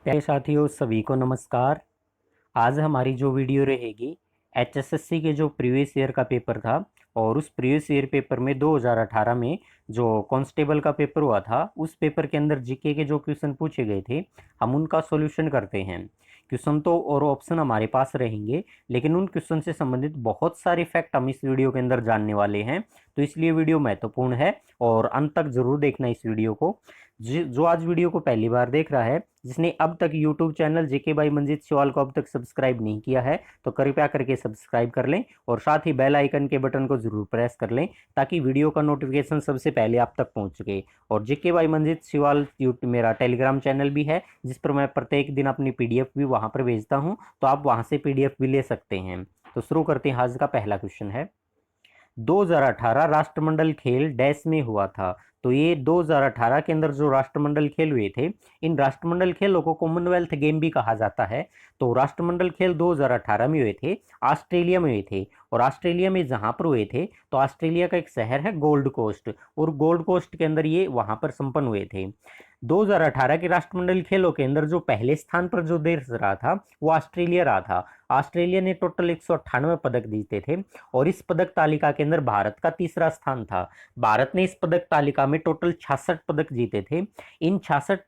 प्यारे साथियों सभी को नमस्कार। आज हमारी जो वीडियो रहेगी एचएसएससी के जो प्रीवियस ईयर का पेपर था और उस प्रीवियस ईयर पेपर में 2018 में जो कांस्टेबल का पेपर हुआ था उस पेपर के अंदर जीके के जो क्वेश्चन पूछे गए थे हम उनका सॉल्यूशन करते हैं। क्वेश्चन तो और ऑप्शन हमारे पास रहेंगे लेकिन उन क्वेश्चन से संबंधित बहुत सारे फैक्ट हम इस वीडियो के अंदर जानने वाले हैं, तो इसलिए वीडियो महत्वपूर्ण है और अंत तक जरूर देखना इस वीडियो को। जो आज वीडियो को पहली बार देख रहा है, जिसने अब तक YouTube channel JK by Manjeet Siwal को अब तक सब्सक्राइब नहीं किया है तो कृपया करके सब्सक्राइब कर लें और साथ ही बेल आइकन के बटन को जरूर प्रेस कर लें ताकि वीडियो का नोटिफिकेशन सबसे पहले आप तक पहुंच सके। और जेके बाई मंजीत सिवाल यूट्यूब मेरा टेलीग्राम चैनल भी है जिस पर मैं प्रत्येक दिन अपनी पीडीएफ भी वहां पर भेजता हूं, तो आप वहां से पीडीएफ भी ले सकते हैं। तो शुरू करते हैं। आज का पहला क्वेश्चन है 2018 राष्ट्रमंडल खेल डैश में हुआ था। तो ये 2018 के अंदर जो राष्ट्रमंडल खेल हुए थे, इन राष्ट्रमंडल खेलों को कॉमनवेल्थ गेम भी कहा जाता है। तो राष्ट्रमंडल खेल 2018 में हुए थे, ऑस्ट्रेलिया में हुए थे। और ऑस्ट्रेलिया में जहां पर हुए थे तो ऑस्ट्रेलिया का एक शहर है गोल्ड कोस्ट, और गोल्ड कोस्ट के अंदर ये वहां पर संपन्न हुए थे। 2018 के राष्ट्रमंडल खेलों के अंदर जो पहले स्थान पर जो देश रहा था वो ऑस्ट्रेलिया रहा था। ऑस्ट्रेलिया ने टोटल 198 पदक जीते थे और इस पदक तालिका के अंदर भारत का तीसरा स्थान था। भारत ने इस पदक तालिका में टोटल 66 पदक जीते थे। इन 66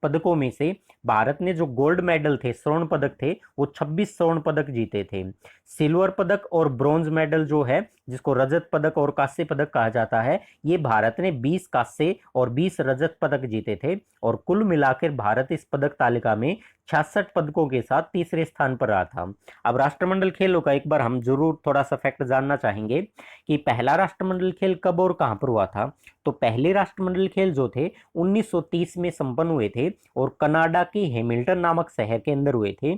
पदकों में से भारत ने जो गोल्ड मेडल थे, स्वर्ण पदक थे, वो 26 स्वर्ण पदक जीते थे। सिल्वर पदक और ब्रॉन्ज मेडल जो है, जिसको रजत पदक और कांस्य पदक कहा जाता है, ये भारत ने 20 कांस्य और 20 रजत पदक जीते थे। और कुल मिलाकर भारत इस पदक तालिका में 66 पदकों के साथ तीसरे स्थान पर रहा था। अब राष्ट्रमंडल खेलों का एक बार हम जरूर थोड़ा सा फैक्ट जानना चाहेंगे कि पहला राष्ट्रमंडल खेल कब और कहां पर हुआ था। तो पहले राष्ट्रमंडल खेल जो थे 1930 में संपन्न हुए थे और कनाडा के हैमिल्टन नामक शहर के अंदर हुए थे।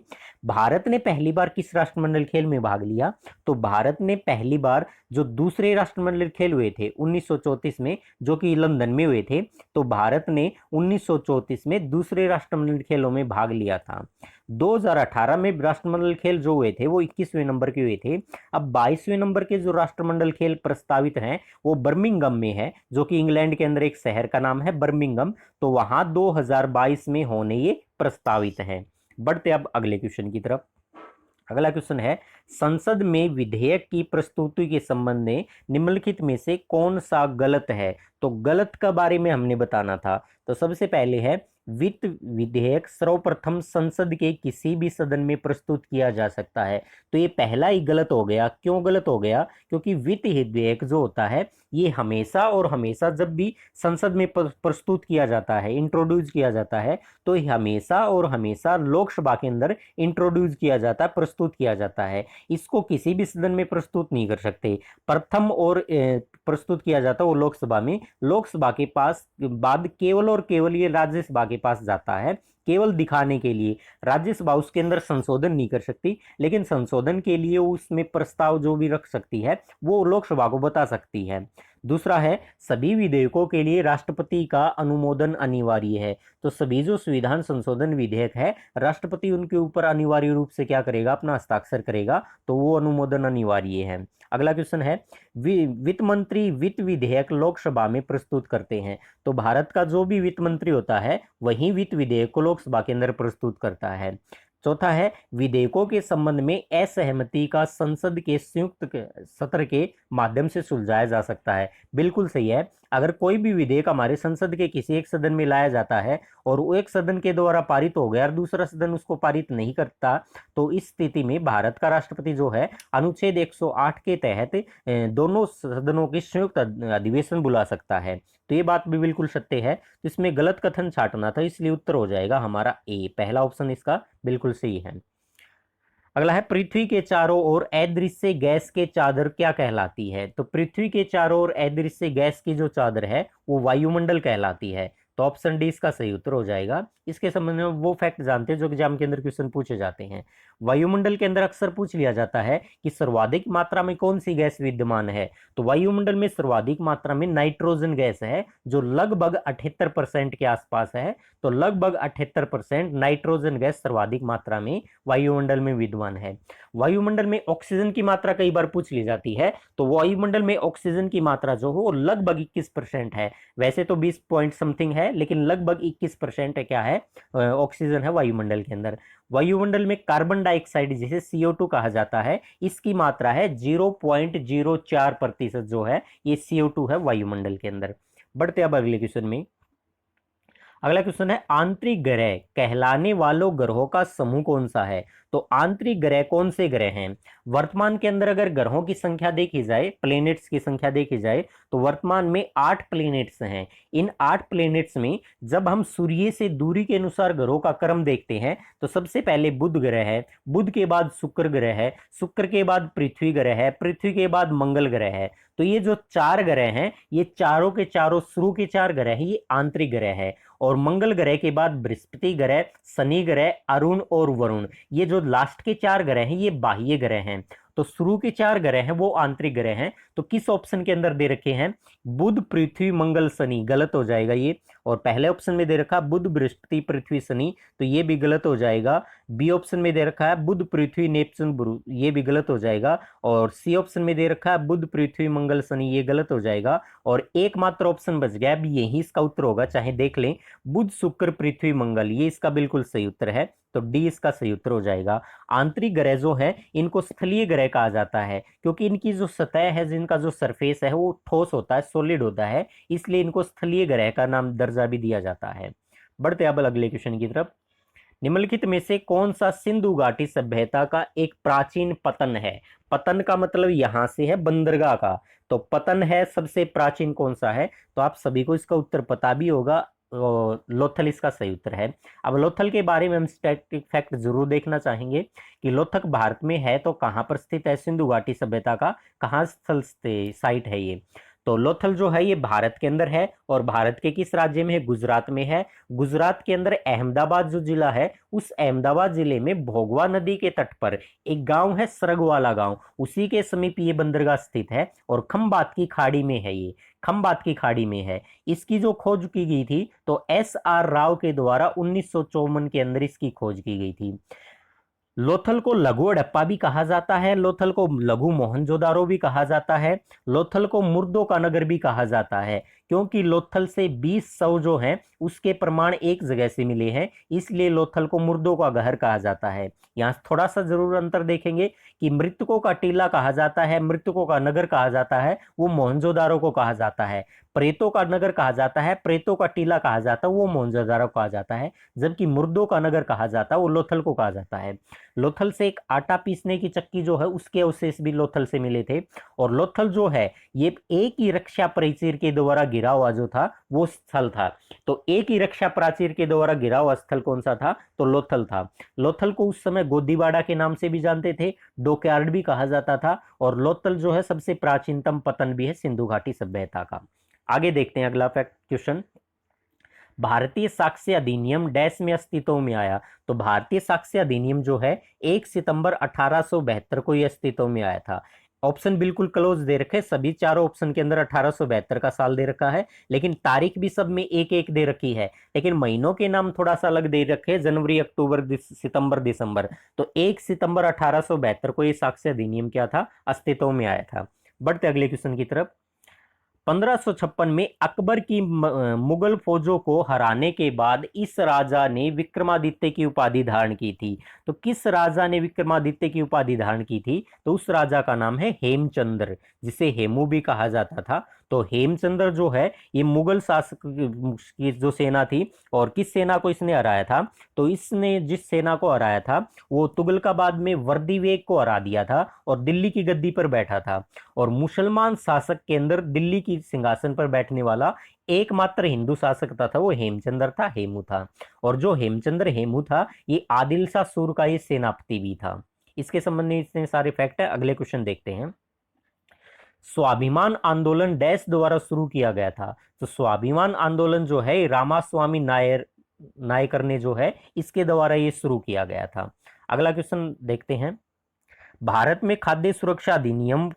भारत ने पहली बार किस राष्ट्रमंडल खेल में भाग लिया, तो भारत ने पहली बार जो दूसरे राष्ट्रमंडल खेल हुए थे 1934 में, जो कि लंदन में हुए थे, तो भारत ने 1934 में दूसरे राष्ट्रमंडल खेलों में भाग लिया था। 2018 में राष्ट्रमंडल खेल जो हुए थे वो 21वें नंबर के हुए थे। अब 22वें नंबर के जो राष्ट्रमंडल खेल प्रस्तावित हैं वो बर्मिंघम में है, जो कि इंग्लैंड के अंदर एक शहर का नाम है बर्मिंघम। तो वहां 2022 में होने ये प्रस्तावित है। बढ़ते अब अगले क्वेश्चन की तरफ। अगला क्वेश्चन है संसद में विधेयक की प्रस्तुति के संबंध में निम्नलिखित में से कौन सा गलत है। तो गलत का बारे में हमने बताना था। तो सबसे पहले है वित्त विधेयक सर्वप्रथम संसद के किसी भी सदन में प्रस्तुत किया जा सकता है। तो ये पहला ही गलत हो गया। क्यों गलत हो गया? क्योंकि वित्त विधेयक जो होता है ये हमेशा और हमेशा जब भी संसद में प्रस्तुत किया जाता है, इंट्रोड्यूस किया जाता है, तो हमेशा और हमेशा लोकसभा के अंदर इंट्रोड्यूस किया जाता है, प्रस्तुत किया जाता है। इसको किसी भी सदन में प्रस्तुत नहीं कर सकते। प्रथम और प्रस्तुत किया जाता है वो लोकसभा में, लोकसभा के पास बाद केवल और केवल ये राज्यसभा के पास जाता है, केवल दिखाने के लिए। राज्यसभा उसके अंदर संशोधन नहीं कर सकती, लेकिन संशोधन के लिए उसमें प्रस्ताव जो भी रख सकती है वो लोकसभा को बता सकती है। दूसरा है सभी विधेयकों के लिए राष्ट्रपति का अनुमोदन अनिवार्य है। तो सभी जो संविधान संशोधन विधेयक है राष्ट्रपति उनके ऊपर अनिवार्य रूप से क्या करेगा? अपना हस्ताक्षर करेगा, तो वो अनुमोदन अनिवार्य है। अगला क्वेश्चन है वित्त मंत्री वित्त विधेयक लोकसभा में प्रस्तुत करते हैं। तो भारत का जो भी वित्त मंत्री होता है वही वित्त विधेयक को लोकसभा के अंदर प्रस्तुत करता है। चौथा है विधेयकों के संबंध में असहमति का संसद के संयुक्त सत्र के माध्यम से सुलझाया जा सकता है। बिल्कुल सही है। अगर कोई भी विधेयक हमारे संसद के किसी एक सदन में लाया जाता है और वो एक सदन के द्वारा पारित हो गया और दूसरा सदन उसको पारित नहीं करता, तो इस स्थिति में भारत का राष्ट्रपति जो है अनुच्छेद 108 के तहत दोनों सदनों के संयुक्त अधिवेशन बुला सकता है। तो ये बात भी बिल्कुल सत्य है। तो इसमें गलत कथन छाटना था, इसलिए उत्तर हो जाएगा हमारा ए। पहला ऑप्शन इसका बिल्कुल सही है। अगला है पृथ्वी के चारों ओर अदृश्य गैस के चादर क्या कहलाती है। तो पृथ्वी के चारों ओर अदृश्य गैस की जो चादर है वो वायुमंडल कहलाती है। तो ऑप्शन डी इसका सही उत्तर हो जाएगा। इसके संबंध में वो फैक्ट जानते हैं जो एग्जाम के अंदर क्वेश्चन पूछे जाते हैं। वायुमंडल के अंदर अक्सर पूछ लिया जाता है कि सर्वाधिक मात्रा में कौन सी गैस विद्यमान है। तो वायुमंडल में सर्वाधिक मात्रा में नाइट्रोजन गैस है जो लगभग 78% के आसपास है। तो लगभग 78% नाइट्रोजन गैस सर्वाधिक मात्रा में वायुमंडल में विद्यमान है। वायुमंडल में ऑक्सीजन की मात्रा कई बार पूछ ली जाती है। तो वायुमंडल में ऑक्सीजन की मात्रा जो हो लगभग 21% है। वैसे तो 20 पॉइंट समथिंग है, है, लेकिन लगभग 21% है, क्या है, ऑक्सीजन है वायुमंडल के अंदर। वायुमंडल में कार्बन डाइऑक्साइड जिसे CO2 कहा जाता है, इसकी मात्रा है 0.04% जो है ये CO2 है वायुमंडल के अंदर। बढ़ते अब अगले क्वेश्चन में। अगला क्वेश्चन है आंतरिक ग्रह कहलाने वालों ग्रहों का समूह कौन सा है। तो आंतरिक ग्रह कौन से ग्रह हैं? वर्तमान के अंदर अगर ग्रहों की संख्या देखी जाए, प्लेनेट्स की संख्या देखी जाए, तो वर्तमान में 8 प्लेनेट्स हैं। इन 8 प्लेनेट्स में जब हम सूर्य से दूरी के अनुसार ग्रहों का क्रम देखते हैं तो सबसे पहले बुध ग्रह है, बुध के बाद शुक्र ग्रह है, शुक्र के बाद पृथ्वी ग्रह है, पृथ्वी के बाद मंगल ग्रह है। तो ये जो 4 ग्रह हैं, ये चारों के चारों शुरू के 4 ग्रह हैं, ये आंतरिक ग्रह है। और मंगल ग्रह के बाद बृहस्पति ग्रह, शनि ग्रह, अरुण और वरुण, ये जो लास्ट के 4 ग्रह हैं ये बाह्य ग्रह हैं। तो शुरू के 4 ग्रह हैं वो आंतरिक ग्रह हैं। तो किस ऑप्शन के अंदर दे रखे हैं? बुध, पृथ्वी, मंगल, शनि, गलत हो जाएगा ये। और पहले ऑप्शन में दे रखा बुध, बृहस्पति, पृथ्वी, शनि, तो ये भी गलत हो जाएगा। बी ऑप्शन में दे रखा है बुध, पृथ्वी, नेपच्यून, गुरु, ये भी गलत हो जाएगा। और सी ऑप्शन में दे रखा है बुध, पृथ्वी, मंगल, शनि, ये गलत हो जाएगा। और एकमात्र ऑप्शन बच गया, अब यही इसका उत्तर होगा, चाहे देख लें, बुध, शुक्र, पृथ्वी, मंगल, ये इसका बिल्कुल सही उत्तर है। तो डी इसका सही उत्तर हो जाएगा। आंतरिक ग्रह जो है इनको स्थलीय ग्रह कहा जाता है, क्योंकि इनकी जो सतह है, जिनका जो सरफेस है वो ठोस होता है, सॉलिड होता है, इसलिए इनको स्थलीय ग्रह का नाम दर्जा भी दिया जाता है। बढ़ते अब अगले क्वेश्चन की तरफ। निम्नलिखित में से कौन सा सिंधु घाटी सभ्यता का एक प्राचीन पतन है? पतन का मतलब यहां से है बंदरगाह का, तो पतन है सबसे प्राचीन कौन सा है? तो आप सभी को इसका उत्तर पता भी होगा, लोथल इसका सही उत्तर है। अब लोथल के बारे में हम स्टैटिक फैक्ट जरूर देखना चाहेंगे कि लोथल भारत में है तो कहां पर स्थित है, सिंधु घाटी सभ्यता का कहां स्थल साइट है ये? तो लोथल जो है ये भारत के अंदर है, और भारत के किस राज्य में है? गुजरात में है। गुजरात के अंदर अहमदाबाद जो जिला है, उस अहमदाबाद जिले में भोगवा नदी के तट पर एक गांव है सरगवाला गांव, उसी के समीप ये बंदरगाह स्थित है, और खंबात की खाड़ी में है ये, खंबात की खाड़ी में है। इसकी जो खोज की गई थी तो SR राव के द्वारा 1954 के अंदर इसकी खोज की गई थी। लोथल को लघु हड़प्पा भी कहा जाता है, लोथल को लघु मोहनजोदारो भी कहा जाता है, लोथल को मुर्दों का नगर भी कहा जाता है, क्योंकि लोथल से 20 शव जो हैं उसके प्रमाण एक जगह से मिले हैं, इसलिए लोथल को मुर्दों का घर कहा जाता है। यहाँ थोड़ा सा जरूर अंतर देखेंगे कि मृतकों का टीला कहा जाता है, मृतकों का नगर कहा जाता है, वो मोहनजोदारो को कहा जाता है। प्रेतों का नगर कहा जाता है, प्रेतों का टीला कहा जाता है, वो मोहनजोदारो कहा जाता है। जबकि मुर्दों का नगर कहा जाता है वो लोथल को कहा जाता है। लोथल से एक आटा पीसने की चक्की जो है उसके अवशेष भी लोथल से मिले थे। और लोथल जो है ये एक ही रक्षा प्राचीर के द्वारा घिरा हुआ जो था वो स्थल था। तो एक ही रक्षा प्राचीर के द्वारा घिरा हुआ स्थल कौन सा था? तो लोथल था। लोथल को उस समय गोदीबाड़ा के नाम से भी जानते थे, डोकयार्ड भी कहा जाता था, और लोथल जो है सबसे प्राचीनतम पतन भी है सिंधु घाटी सभ्यता का। आगे देखते हैं अगला फैक्ट क्वेश्चन। भारतीय साक्ष्य अधिनियम डैश में अस्तित्व में आया? तो भारतीय साक्ष्य अधिनियम जो है 1 सितंबर 1872 को यह अस्तित्व में आया था। ऑप्शन बिल्कुल क्लोज दे रखे, सभी चारों ऑप्शन के अंदर 1872 का साल दे रखा है, लेकिन तारीख भी सब में एक एक दे रखी है, लेकिन महीनों के नाम थोड़ा सा अलग दे रखे, जनवरी, अक्टूबर, सितंबर, दिसंबर। तो 1 सितंबर 1872 को यह साक्ष्य अधिनियम क्या था? अस्तित्व में आया था। बढ़ते अगले क्वेश्चन की तरफ। 1556 में अकबर की मुगल फौजों को हराने के बाद इस राजा ने विक्रमादित्य की उपाधि धारण की थी। तो किस राजा ने विक्रमादित्य की उपाधि धारण की थी? तो उस राजा का नाम है हेमचंद्र, जिसे हेमू भी कहा जाता था। तो हेमचंद्र जो है ये मुगल शासक की जो सेना थी, और किस सेना को इसने हराया था? तो इसने जिस सेना को हराया था वो तुगलकाबाद में वर्दीवेग को हरा दिया था और दिल्ली की गद्दी पर बैठा था। और मुसलमान शासक के अंदर दिल्ली की सिंहासन पर बैठने वाला एकमात्र हिंदू शासक था वो हेमचंद्र था, हेमू था। और जो हेमचंद्र हेमू था ये आदिल शाह सूर का ये सेनापति भी था। इसके संबंध में इतने सारे फैक्ट है। अगले क्वेश्चन देखते हैं। स्वाभिमान आंदोलन डैश द्वारा शुरू किया गया था? तो स्वाभिमान आंदोलन जो है रामास्वामी नायकर ने जो है इसके द्वारा ये शुरू किया गया था। अगला क्वेश्चन देखते हैं। भारत में खाद्य सुरक्षा अधिनियम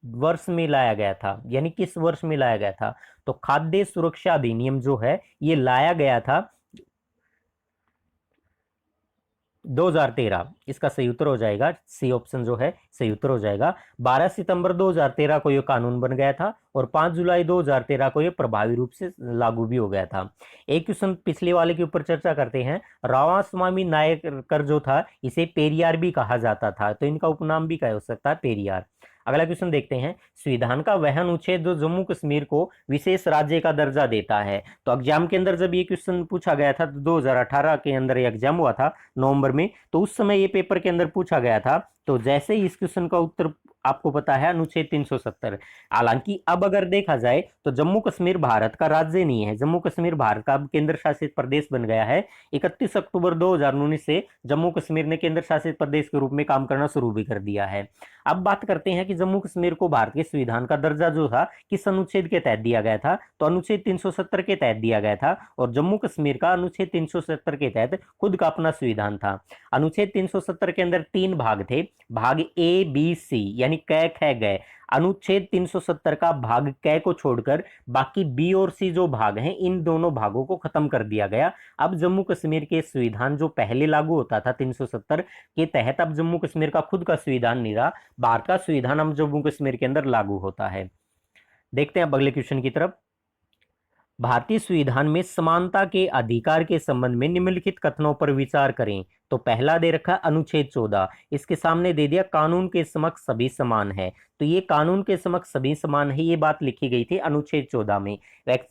वर्ष में लाया गया था, यानी किस वर्ष में लाया गया था? तो खाद्य सुरक्षा अधिनियम जो है ये लाया गया था 2013। इसका सही उत्तर हो जाएगा सी ऑप्शन जो है सही उत्तर हो जाएगा। 12 सितंबर 2013 को यह कानून बन गया था, और 5 जुलाई 2013 को ये प्रभावी रूप से लागू भी हो गया था। एक क्वेश्चन पिछले वाले के ऊपर चर्चा करते हैं। रामास्वामी नायकर जो था इसे पेरियार भी कहा जाता था, तो इनका उपनाम भी क्या हो सकता है, पेरियार। अगला क्वेश्चन देखते हैं। संविधान का वह अनुच्छेद जो जम्मू कश्मीर को विशेष राज्य का दर्जा देता है। तो एग्जाम के अंदर जब ये क्वेश्चन पूछा गया था, तो 2018 के अंदर ये एग्जाम हुआ था नवंबर में, तो उस समय ये पेपर के अंदर पूछा गया था। तो जैसे ही इस क्वेश्चन का उत्तर आपको पता है अनुच्छेद 370। हालांकि अब अगर देखा जाए तो जम्मू कश्मीर भारत का राज्य नहीं है, जम्मू कश्मीर भारत का अब केंद्र शासित प्रदेश बन गया है। 31 अक्टूबर 2019 से जम्मू कश्मीर ने केंद्र शासित प्रदेश के रूप में काम करना शुरू भी कर दिया है। अब बात करते हैं कि जम्मू कश्मीर को भारत के संविधान का दर्जा जो था किस अनुच्छेद के तहत दिया गया था, तो अनुच्छेद 370 के तहत दिया गया था। और जम्मू कश्मीर का अनुच्छेद 370 के तहत खुद का अपना संविधान था। अनुच्छेद 370 के अंदर 3 भाग थे, भाग ए बी सी यानी क ख ग। अनुच्छेद 370 का भाग क को छोड़कर बाकी बी और सी जो भाग हैं, इन दोनों भागों को खत्म कर दिया गया। अब जम्मू कश्मीर के संविधान जो पहले लागू होता था 370 के तहत, अब जम्मू कश्मीर का खुद का संविधान नहीं रहा, भारत का संविधान अब जम्मू कश्मीर के अंदर लागू होता है। देखते हैं अब अगले क्वेश्चन की तरफ। भारतीय संविधान में समानता के अधिकार के संबंध में निम्नलिखित कथनों पर विचार करें। तो पहला दे रखा अनुच्छेद 14, इसके सामने दे दिया कानून के समक्ष सभी समान है। तो ये कानून के समक्ष सभी समान है, ये बात लिखी गई थी अनुच्छेद 14 में।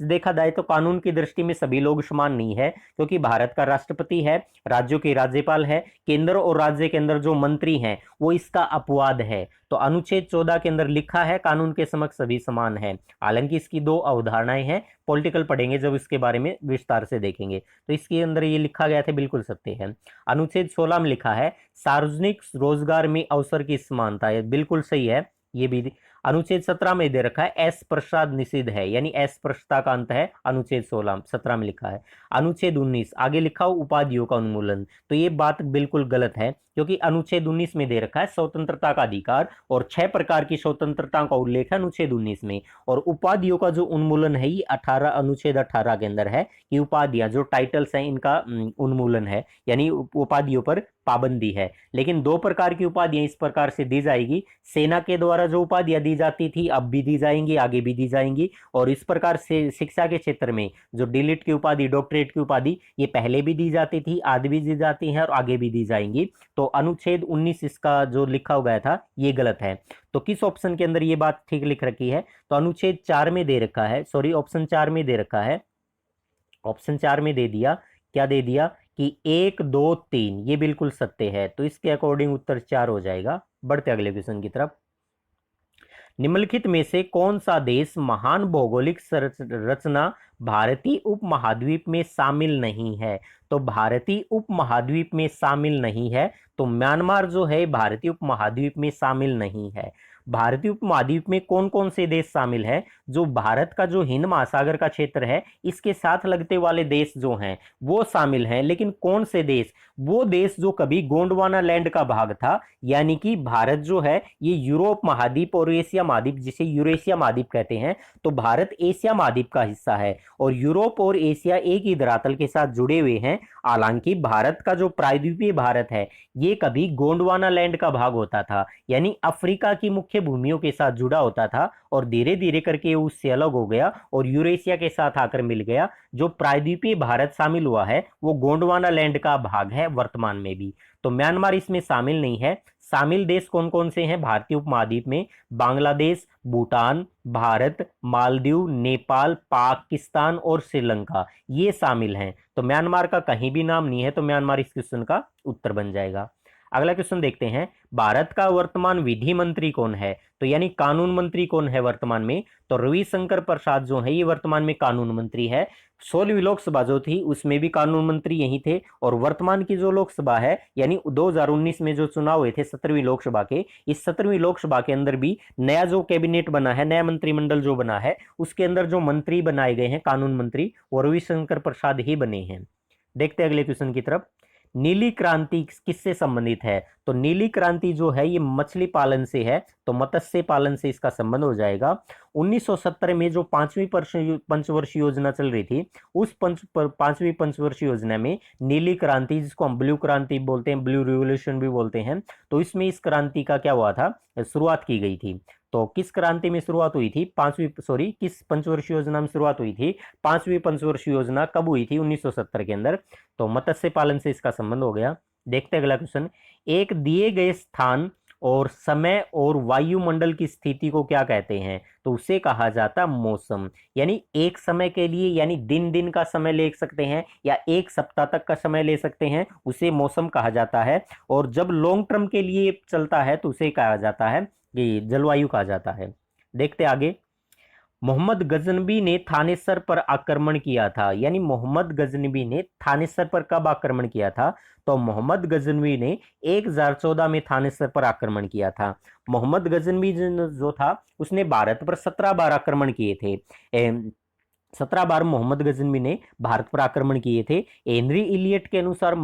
देखा जाए तो कानून की दृष्टि में सभी लोग समान नहीं है, क्योंकि भारत का राष्ट्रपति है, राज्यों के राज्यपाल है, केंद्र और राज्य के अंदर जो मंत्री हैं वो इसका अपवाद है। तो अनुच्छेद 14 के अंदर लिखा है कानून के समक्ष सभी समान है। हालांकि इसकी दो अवधारणाएं हैं, पॉलिटिकल पढ़ेंगे जब इसके बारे में विस्तार से देखेंगे। तो इसके अंदर ये लिखा गया था बिल्कुल सत्य है। अनुच्छेद 16 में लिखा है सार्वजनिक रोजगार में अवसर की समानता, ये बिल्कुल सही है। ये भी अनुच्छेद 17 में दे रखा है अस्पृश्यता निषिद्ध है, यानी अस्पृश्यता का अंत है, अनुच्छेद 17 में लिखा है। अनुच्छेद 19 आगे लिखा हो उपाधियों का उन्मूलन, तो ये बात बिल्कुल गलत है, क्योंकि अनुच्छेद 19 में दे रखा है स्वतंत्रता का अधिकार और 6 प्रकार की स्वतंत्रता का उल्लेख है अनुच्छेद 19 में। और उपाधियों का जो उन्मूलन है ये अनुच्छेद 18 के अंदर है कि उपाधियां जो टाइटल्स हैं इनका उन्मूलन है, यानी उपाधियों पर पाबंदी है। लेकिन 2 प्रकार की उपाधियां इस प्रकार से दी जाएगी, सेना के द्वारा जो उपाधियां दी जाती थी अब भी दी जाएंगी, आगे भी दी जाएंगी। और इस प्रकार से शिक्षा के क्षेत्र में जो डीलिट की उपाधि, डॉक्टरेट की उपाधि, ये पहले भी दी जाती थी, आज भी दी जाती है और आगे भी दी जाएंगी। तो अनुच्छेद 19 इसका जो लिखा गया था ये गलत है। तो किस ऑप्शन के अंदर ये बात ठीक लिख रखी है, तो अनुच्छेद 4 में दे रखा है, सॉरी ऑप्शन 4 में दे रखा है, ऑप्शन 4 में दे दिया, क्या दे दिया कि 1 2 3, ये बिल्कुल सत्य है। तो इसके अकॉर्डिंग उत्तर 4 हो जाएगा। बढ़ते अगले क्वेश्चन की तरफ। निम्नलिखित में से कौन सा देश महान भौगोलिक रचना भारतीय उपमहाद्वीप में शामिल नहीं है। तो भारतीय उपमहाद्वीप में शामिल नहीं है, तो म्यांमार जो है भारतीय उपमहाद्वीप में शामिल नहीं है। भारतीय उपमहाद्वीप में कौन कौन से देश शामिल है, जो भारत का जो हिंद महासागर का क्षेत्र है इसके साथ लगते वाले देश जो हैं वो शामिल हैं। लेकिन कौन से देश, वो देश जो कभी गोंडवाना लैंड का भाग था, यानी कि भारत जो है ये यूरोप महाद्वीप और एशिया महाद्वीप, जिसे यूरेशिया महाद्वीप कहते हैं, तो भारत एशिया महाद्वीप का हिस्सा है और यूरोप और एशिया एक ही धरातल के साथ जुड़े हुए हैं। हालांकि भारत का जो प्रायद्वीपीय भारत है ये कभी गोंडवाना लैंड का भाग होता था, यानी अफ्रीका की मुख्य भूमियों के साथ जुड़ा होता था और धीरे धीरे करके उससे अलग हो गया और यूरेशिया के साथ आकर मिल गया। जो प्रायद्वीपीय भारत शामिल हुआ है वो गोंडवाना लैंड का भाग है वर्तमान में भी। तो म्यांमार इसमें शामिल नहीं है। शामिल देश कौन कौन से हैं भारतीय उपमहाद्वीप में, बांग्लादेश, भूटान, भारत, मालदीव, नेपाल, पाकिस्तान और श्रीलंका, ये शामिल हैं। तो म्यांमार का कहीं भी नाम नहीं है, तो म्यांमार इस क्वेश्चन का उत्तर बन जाएगा। अगला क्वेश्चन देखते हैं, भारत का वर्तमान विधि मंत्री कौन है, तो यानी कानून मंत्री कौन है वर्तमान में, तो रविशंकर प्रसाद जो है ये वर्तमान में कानून मंत्री है। 16वीं लोकसभा जो थी उसमें भी कानून मंत्री यही थे और वर्तमान की जो लोकसभा है यानी 2019 में जो चुनाव हुए थे 17वीं लोकसभा के, इस 17वीं लोकसभा के अंदर भी नया जो कैबिनेट बना है, नया मंत्रिमंडल जो बना है, उसके अंदर जो मंत्री बनाए गए हैं कानून मंत्री वो रविशंकर प्रसाद ही बने हैं। देखते हैं अगले क्वेश्चन की तरफ। नीली क्रांति किससे संबंधित है, तो नीली क्रांति जो है ये मछली पालन से है, तो मत्स्य पालन से इसका संबंध हो जाएगा। 1970 में जो 5वीं पंचवर्षीय योजना चल रही थी, उस 5वीं पंचवर्षीय योजना में नीली क्रांति, जिसको हम ब्लू क्रांति बोलते हैं, ब्लू रिवोल्यूशन भी बोलते हैं, तो इसमें इस क्रांति का क्या हुआ था, शुरुआत की गई थी। तो किस क्रांति में शुरुआत हुई थी? किस पंचवर्षीय योजना में शुरुआत हुई थी? पांचवी पंचवर्षीय योजना कब हुई थी? 1970 के अंदर। तो मत्स्य पालन से इसका संबंध हो गया। देखते हैं अगला क्वेश्चन। एक दिए गए स्थान और समय और वायुमंडल की स्थिति को क्या कहते हैं? तो उसे कहा जाता मौसम। यानी एक समय के लिए, यानी दिन दिन का समय ले सकते हैं या एक सप्ताह तक का समय ले सकते हैं, उसे मौसम कहा जाता है। और जब लॉन्ग टर्म के लिए चलता है तो उसे कहा जाता है कि जलवायु कहा जाता है। देखते आगे। मोहम्मद गजनबी ने थानेसर पर आक्रमण किया था। यानी मोहम्मद गजनबी ने थानेसर पर कब आक्रमण किया था? तो मोहम्मद गजनबी ने 1014 में थानेसर पर आक्रमण किया था। मोहम्मद गजनबी जो था उसने भारत पर 17 बार आक्रमण किए थे। 17 बार मोहम्मद गजनवी ने भारत पर आक्रमण किए थे। हेनरी इलियट के अनुसार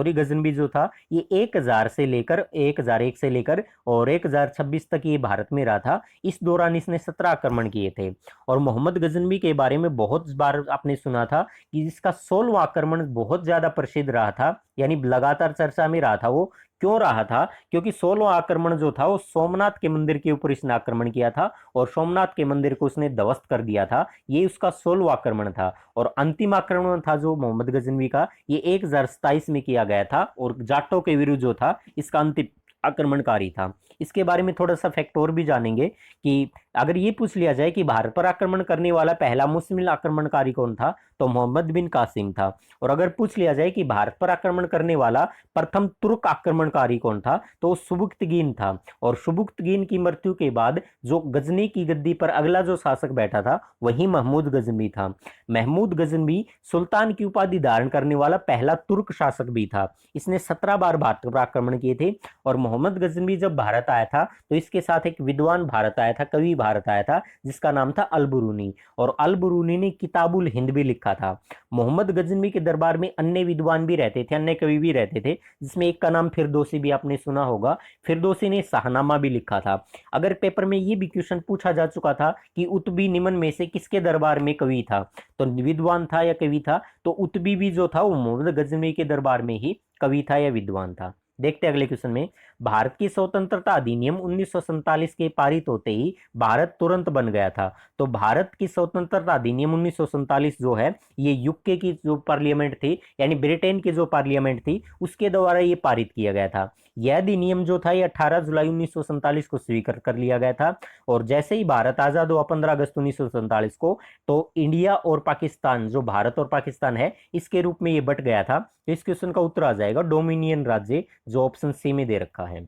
गजनवी जो था ये 1000 से लेकर 1001 से लेकर और 1026 तक ये भारत में रहा था। इस दौरान इसने 17 आक्रमण किए थे। और मोहम्मद गजनवी के बारे में बहुत बार आपने सुना था कि इसका 16वां आक्रमण बहुत ज्यादा प्रसिद्ध रहा था, यानी लगातार चर्चा में रहा था। वो क्यों रहा था? क्योंकि 16वां आक्रमण जो था वो सोमनाथ के मंदिर के ऊपर इसने आक्रमण किया था और सोमनाथ के मंदिर को उसने ध्वस्त कर दिया था। ये उसका 16वां आक्रमण था। और अंतिम आक्रमण था जो मोहम्मद गजनवी का, ये 1027 में किया गया था और जाटों के विरुद्ध जो था इसका अंतिम आक्रमणकारी था। इसके बारे में थोड़ा सा फैक्ट और भी जानेंगे कि अगर ये पूछ लिया जाए कि भारत पर आक्रमण करने वाला पहला मुस्लिम आक्रमणकारी कौन था, तो मोहम्मद बिन कासिम था। और अगर पूछ लिया जाए कि भारत पर आक्रमण करने वाला प्रथम तुर्क आक्रमणकारी कौन था, तो वो सुबुक्तगीन था। और सुबुक्तगीन की मृत्यु के बाद जो गजनी की गद्दी पर अगला जो शासक बैठा था वही महमूद गजनवी था। महमूद गजनवी सुल्तान की उपाधि धारण करने वाला पहला तुर्क शासक भी था। इसने 17 बार भारत पर आक्रमण किए थे। और मोहम्मद गजनवी जब भारत आया था तो इसके साथ एक विद्वान भारत आया था, कवि भारत आया था, जिसका नाम था अल-बुरूनी। और अल-बुरूनी ने किताबुल हिंद भी लिखा था। मोहम्मद गजनवी के दरबार में अन्य विद्वान भी रहते थे, अन्य कवि भी रहते थे, जिसमें एक का नाम फिरदौसी भी आपने सुना होगा। फिरदौसी ने शाहनामा भी लिखा था। अगर पेपर में ये भी क्वेश्चन पूछा जा चुका था कि उतबी निमन में से किसके दरबार में कवि था, तो विद्वान था या कवि था, तो उतबी भी जो था वो मोहम्मद गजनवी के दरबार में ही कवि था या विद्वान था। देखते हैं अगले क्वेश्चन में। भारत की स्वतंत्रता अधिनियम 1947 के पारित होते ही भारत तुरंत बन गया था। तो भारत की स्वतंत्रता अधिनियम 1947 जो है ये यूके की जो पार्लियामेंट थी, यानी ब्रिटेन की जो पार्लियामेंट थी, उसके द्वारा ये पारित किया गया था। यह अधिनियम जो था ये 18 जुलाई 1947 को स्वीकार कर लिया गया था। और जैसे ही भारत आजाद हुआ 15 अगस्त 1947 को, तो इंडिया और पाकिस्तान, जो भारत और पाकिस्तान है, इसके रूप में ये बट गया था। तो इस क्वेश्चन का उत्तर आ जाएगा डोमिनियन राज्य, जो ऑप्शन सी में दे रखा है।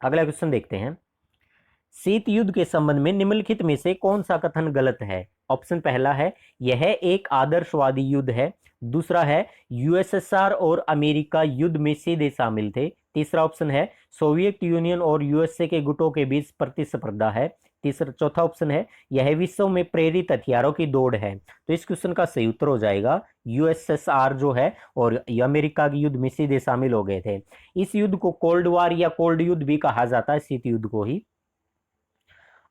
अगला क्वेश्चन देखते हैं। शीत युद्ध के संबंध में निम्नलिखित में से कौन सा कथन गलत है? ऑप्शन पहला है यह एक आदर्शवादी युद्ध है। दूसरा है यूएसएसआर और अमेरिका युद्ध में सीधे शामिल थे। तीसरा ऑप्शन है सोवियत यूनियन और यूएसए के गुटों के बीच प्रतिस्पर्धा है। चौथा ऑप्शन है यह विश्व में प्रेरित हथियारों की दौड़ है। तो इस क्वेश्चन का सही उत्तर हो जाएगा यूएसएसआर जो है और अमेरिका के युद्ध में सीधे शामिल हो गए थे। इस युद्ध को कोल्ड वार या कोल्ड युद्ध भी कहा जाता है, शीत युद्ध को ही।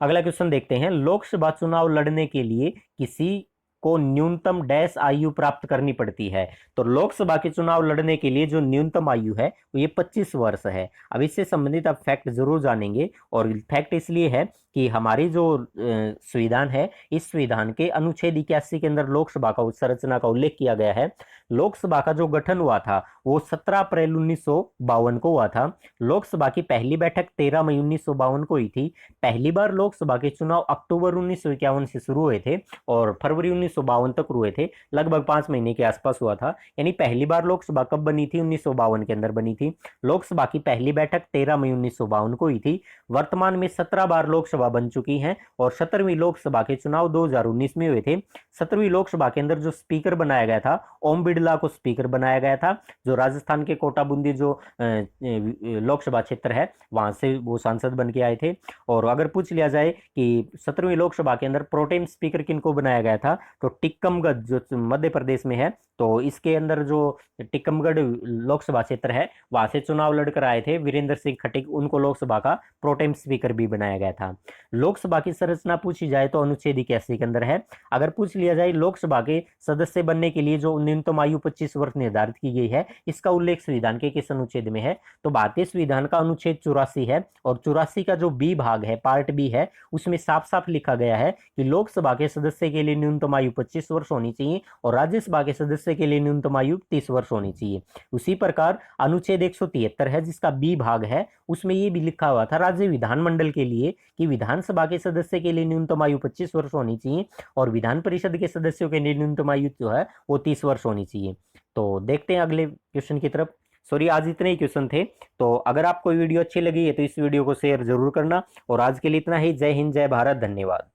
अगला क्वेश्चन देखते हैं। लोकसभा चुनाव लड़ने के लिए किसी को न्यूनतम डैश आयु प्राप्त करनी पड़ती है? तो लोकसभा के चुनाव लड़ने के लिए जो न्यूनतम आयु है वो ये 25 वर्ष है। अब इससे संबंधित आप फैक्ट जरूर जानेंगे। और फैक्ट इसलिए है कि हमारी जो संविधान है, इस संविधान के अनुच्छेद 81 के अंदर लोकसभा का संरचना का उल्लेख किया गया है। लोकसभा का जो गठन हुआ था वो 17 अप्रैल 1952 को हुआ था। लोकसभा की पहली बैठक 13 मई 1952 को हुई थी। पहली बार लोकसभा के चुनाव अक्टूबर 1951 से शुरू हुए थे और फरवरी 1952 तक हुए थे। लगभग 5 महीने के आसपास हुआ था। यानी पहली बार लोकसभा कब बनी थी? 1952 के अंदर बनी थी। लोकसभा की पहली बैठक 13 मई 1952 को हुई थी। वर्तमान में 17 बार लोकसभा बन चुकी हैं और 17वीं लोकसभा के चुनाव 2019 में हुए थे। 17वीं लोकसभा के अंदर जो स्पीकर बनाया गया था, ओम बिड़ला को स्पीकर बनाया गया था, जो राजस्थान के कोटा बूंदी जो लोकसभा क्षेत्र है वहां से वो सांसद बन के आए थे। और अगर पूछ लिया जाए कि 17वीं लोकसभा के अंदर प्रोटेम स्पीकर किनको बनाया गया था, तो टिक्कमगढ़ जो मध्य प्रदेश में है, तो इसके अंदर जो टिकमगढ़ लोकसभा क्षेत्र है वहां से चुनाव लड़कर आए थे वीरेंद्र सिंह खटीक, उनको लोकसभा का प्रोटेम स्पीकर भी बनाया गया था। लोकसभा की संरचना पूछी जाए तो अनुच्छेद 81 के अंदर है। अगर पूछ लिया जाए लोकसभा के सदस्य बनने के लिए जो न्यूनतम आयु 25 वर्ष निर्धारित की गई है, इसका उल्लेख संविधान के किस अनुच्छेद में है, तो भारतीय संविधान का अनुच्छेद 84 है। और 84 का जो बी भाग है, पार्ट बी है, उसमें साफ साफ लिखा गया है कि लोकसभा के सदस्य के लिए न्यूनतम आयु 25 वर्ष होनी चाहिए और राज्यसभा के सदस्य के लिए न्यूनतम आयु 30 वर्ष होनी चाहिए। उसी प्रकार अनुच्छेद 173 है जिसका बी भाग है, उसमें ये भी लिखा हुआ था राज्य विधानमंडल के लिए कि विधानसभा के सदस्य के लिए न्यूनतम आयु 25 वर्ष होनी चाहिए और विधान परिषद के सदस्यों के लिए न्यूनतम आयु जो है वो 30 वर्ष होनी चाहिए। तो देखते हैं अगले क्वेश्चन की तरफ। सॉरी, आज इतने ही क्वेश्चन थे। तो अगर आपको वीडियो अच्छी लगी है तो इस वीडियो को शेयर जरूर करना और आज के लिए इतना ही। जय हिंद, जय भारत, धन्यवाद।